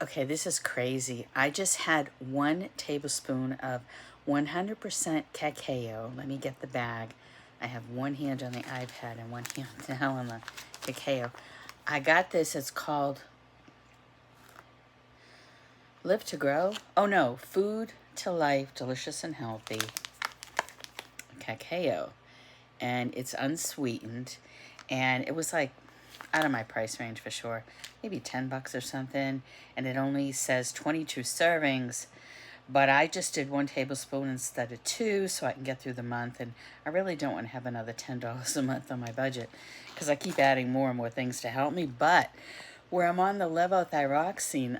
Okay, this is crazy. I just had 1 tablespoon of 100% cacao. Let me get the bag. I have one hand on the iPad and one hand now on the cacao. I got this. It's called Live to Grow. Oh no, Food to Life, Delicious and Healthy Cacao. And it's unsweetened. And it was like out of my price range for sure. Maybe 10 bucks or something. And it only says 22 servings. But I just did 1 tablespoon instead of 2 so I can get through the month. And I really don't want to have another $10 a month on my budget because I keep adding more and more things to help me. But where I'm on the levothyroxine,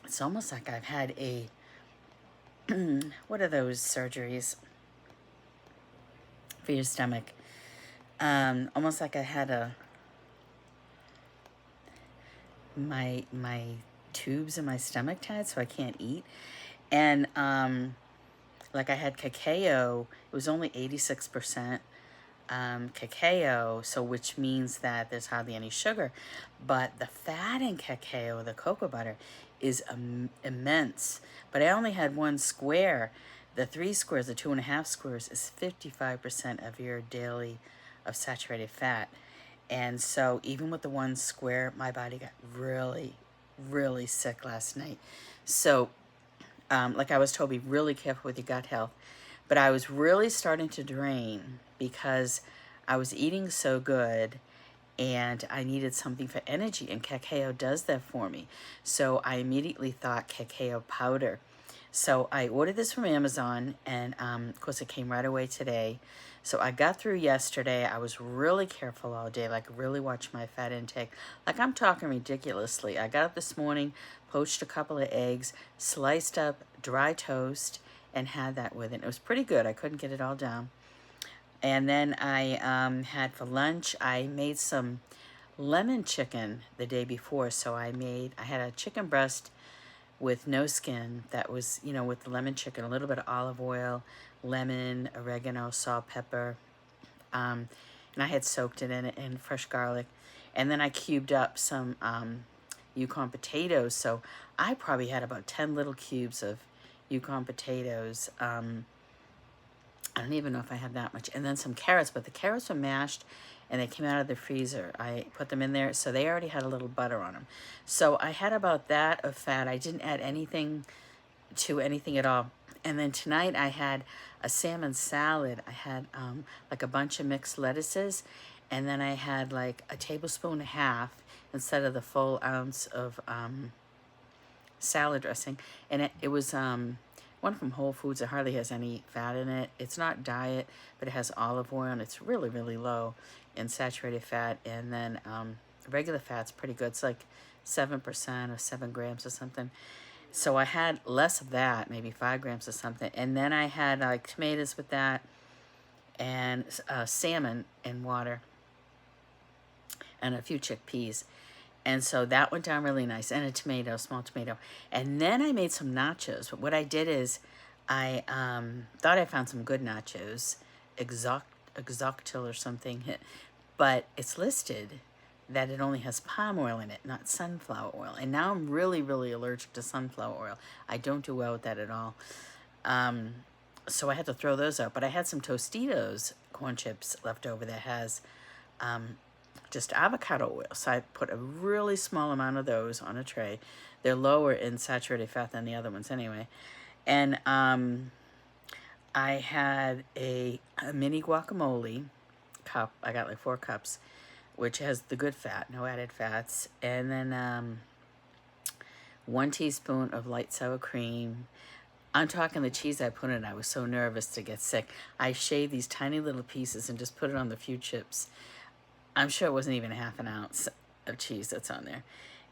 it's almost like I've had a, what are those surgeries for your stomach? Almost like I had my tubes in my stomach tied so I can't eat. And like I had cacao, it was only 86% cacao, so which means that there's hardly any sugar. But the fat in cacao, the cocoa butter, is immense. But I only had 1 square. The 3 squares, the 2.5 squares, is 55% of your daily of saturated fat. And so even with the 1 square, my body got really, really sick last night. So like I was told, be really careful with your gut health. But I was really starting to drain because I was eating so good and I needed something for energy, and cacao does that for me. So I immediately thought cacao powder. So I ordered this from Amazon, and of course it came right away today. So I got through yesterday. I was really careful all day, like really watched my fat intake. Like I'm talking ridiculously. I got up this morning, poached a couple of eggs, sliced up dry toast, and had that with it. It was pretty good. I couldn't get it all down. And then I had for lunch, I made some lemon chicken the day before. So I had a chicken breast with no skin that was, with the lemon chicken, a little bit of olive oil, lemon, oregano, salt, pepper. And I had soaked it in it and fresh garlic. And then I cubed up some Yukon potatoes. So I probably had about 10 little cubes of Yukon potatoes. I don't even know if I had that much. And then some carrots, but the carrots were mashed and they came out of the freezer. I put them in there, so they already had a little butter on them. So I had about that of fat. I didn't add anything to anything at all. And then tonight I had a salmon salad. I had like a bunch of mixed lettuces, and then I had like a tablespoon and a half instead of the full ounce of salad dressing. And it was one from Whole Foods. It hardly has any fat in it. It's not diet, but it has olive oil, and it's really, really low in saturated fat. And then regular fat's pretty good. It's like 7% or 7 grams or something. So I had less of that, maybe 5 grams or something. And then I had like tomatoes with that and salmon in water and a few chickpeas. And so that went down really nice. And a tomato, small tomato. And then I made some nachos. But what I did is I thought I found some good nachos, Exoctil or something. But it's listed that it only has palm oil in it, not sunflower oil. And now I'm really, really allergic to sunflower oil. I don't do well with that at all. So I had to throw those out. But I had some Tostitos corn chips left over that has just avocado oil. So I put a really small amount of those on a tray. They're lower in saturated fat than the other ones anyway. And I had a mini guacamole cup. I got like 4 cups, which has the good fat, no added fats. And then 1 teaspoon of light sour cream. I'm talking the cheese I put in. I was so nervous to get sick. I shaved these tiny little pieces and just put it on the few chips. I'm sure it wasn't even half an ounce of cheese that's on there.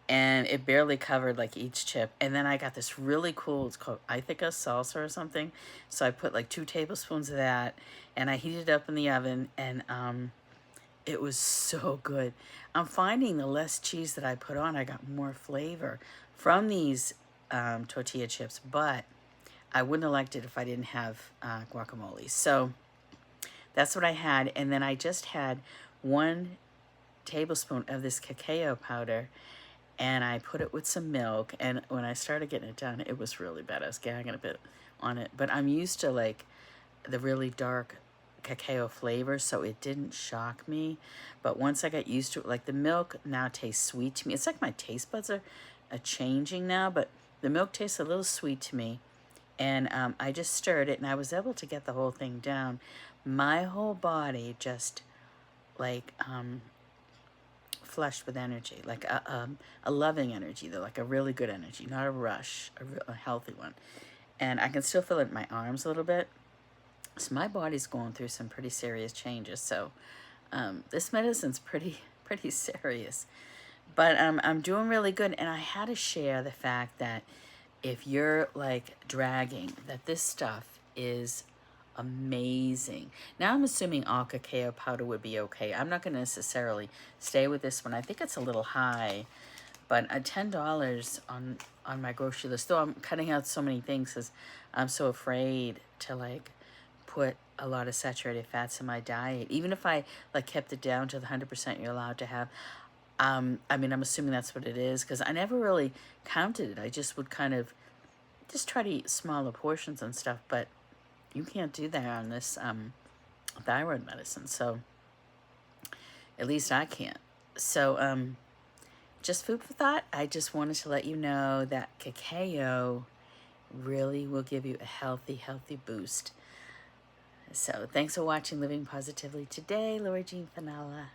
And it barely covered like each chip. And then I got this really cool, it's called Ithaca salsa or something. So I put like 2 tablespoons of that and I heated it up in the oven, and it was so good. I'm finding the less cheese that I put on, I got more flavor from these tortilla chips, but I wouldn't have liked it if I didn't have guacamole. So that's what I had. And then I just had 1 tablespoon of this cacao powder, and I put it with some milk. And when I started getting it done, it was really bad. I was gagging a bit on it, but I'm used to like the really dark cacao flavor, so it didn't shock me. But once I got used to it, like the milk now tastes sweet to me. It's like my taste buds are changing now, but the milk tastes a little sweet to me. And I just stirred it, and I was able to get the whole thing down. My whole body just like flushed with energy, like a loving energy, though, like a really good energy, not a rush, a healthy one. And I can still feel it in my arms a little bit. So my body's going through some pretty serious changes. So this medicine's pretty serious. But I'm doing really good. And I had to share the fact that if you're like dragging, that this stuff is amazing. Now I'm assuming all cacao powder would be okay. I'm not going to necessarily stay with this one. I think it's a little high, but $10 on my grocery list. Though I'm cutting out so many things because I'm so afraid to like put a lot of saturated fats in my diet. Even if I like kept it down to the 100% you're allowed to have. I mean, I'm assuming that's what it is because I never really counted it. I just would kind of just try to eat smaller portions and stuff, but you can't do that on this thyroid medicine. So at least I can't. So just food for thought. I just wanted to let you know that cacao really will give you a healthy boost. So thanks for watching Living Positively today. Laura Jean Finella.